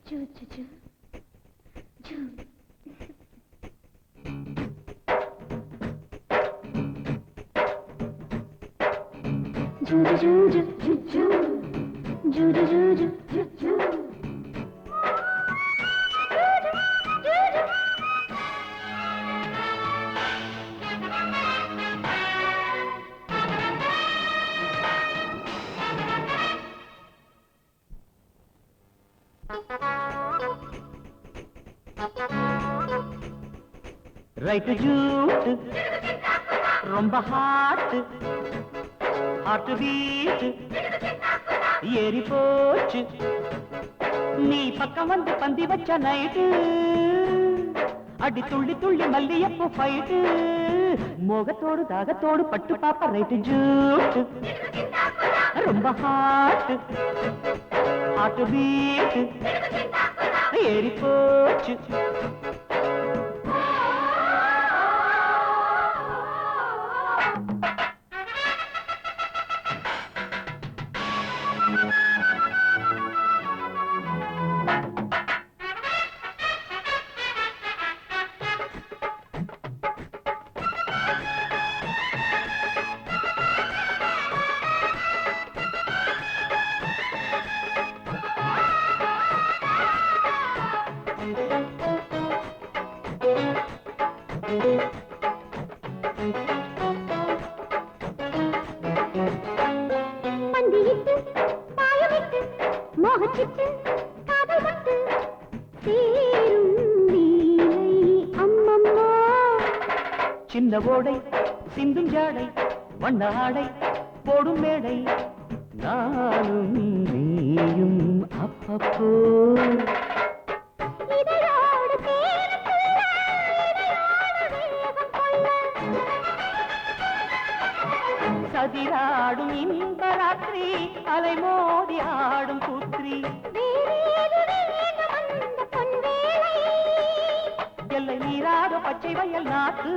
zoo ஜூ ஜூ ஜூ ஜூ ஜூ ஜூ ஜூ ஜூ ஜூ ஜூ ஜூ ஜூ ஜூ ரைட்டு ஜூட்டு ரொம்ப ஹாட்டு ஹாட்டு வீட்டு ஏறி போச்சு நீ பக்கம் வந்து பந்தி வச்ச நைட்டு அடி துள்ளி துள்ளி மல்லியப்பூ ஃபைட்டு மோகத்தோடு தாகத்தோடு பட்டு பாப்பா ரைட்டு ஜூட்டு ரொம்ப ஹாட்டு ஹாட்டு வீட்டு ஏறி போச்சு பந்தியிட்டு பாயமிட்டு மோகச்சிட்டு காதல் பட்டு சேரும் நீலை அம்மம்மா சின்ன ஓடை சிந்தும் ஜாடை வண்ண ஆடை போடும் மேடை நானும் நீயும் அப்பப்போ சதிராடும் இன்பராத்திரி அலை மோதி ஆடும் புத்திரி எல்லை நீராட பச்சை வயல் நாட்டு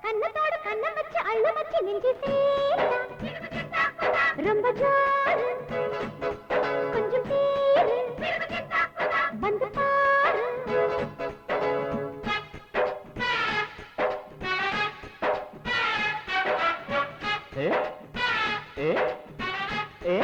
கண்ணத்தோடு கண்ணம் வச்சு அள்ளு வச்சு நெஞ்சு ரொம்ப ஜாரு கொஞ்சம் பேரு வந்து பாரு ஏ ஏ ஏ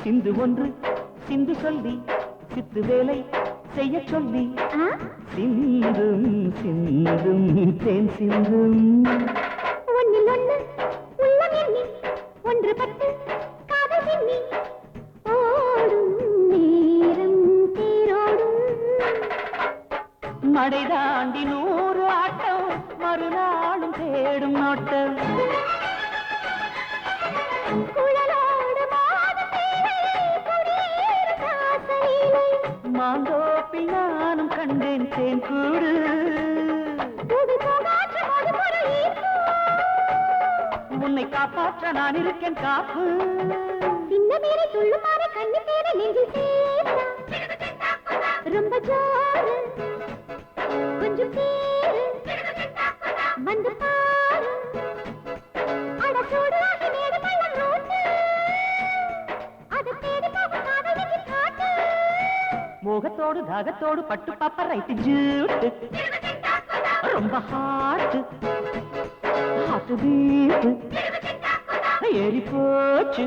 சிந்து ஒன்று சிந்து சொல்லி சித்து வேலை செய்ய சொல்லி சிந்தும் சிந்தும் தேன் சிந்தும் ஒன்னில் ஒன்று உள்ளம் எண்ணி ஒன்று பட்டு காதல் பின்னி ஓடும் நேரம் தேரோடும் மடை தாண்டி 100 ஆட்டம் மறுநாளும் தேடும் நோட்டம் மாந்தோப்பில் நானும் கண்டேன் தேன் கூடு உன்னை காப்பாற்ற நான் இருக்கேன் காப்பு சின்ன மேலே துள்ளுமாற கண்ணு தேட நெஞ்சில் சேர்த்தா ரொம்ப ஜோரு கொஞ்சம் பேரு வந்து பாரு அட சூடாகி மேடு பள்ளம் ரோட்டு அதை தேடி போகும் காதல் நெஞ்சில் காட்டு மோகத்தோடு தாகத்தோடு பட்டு பாப்பா ரைட்டு ஜூட்டு ரொம்ப ஹாட்டு ஹாட்டு வீட்டு ஏறி போச்சு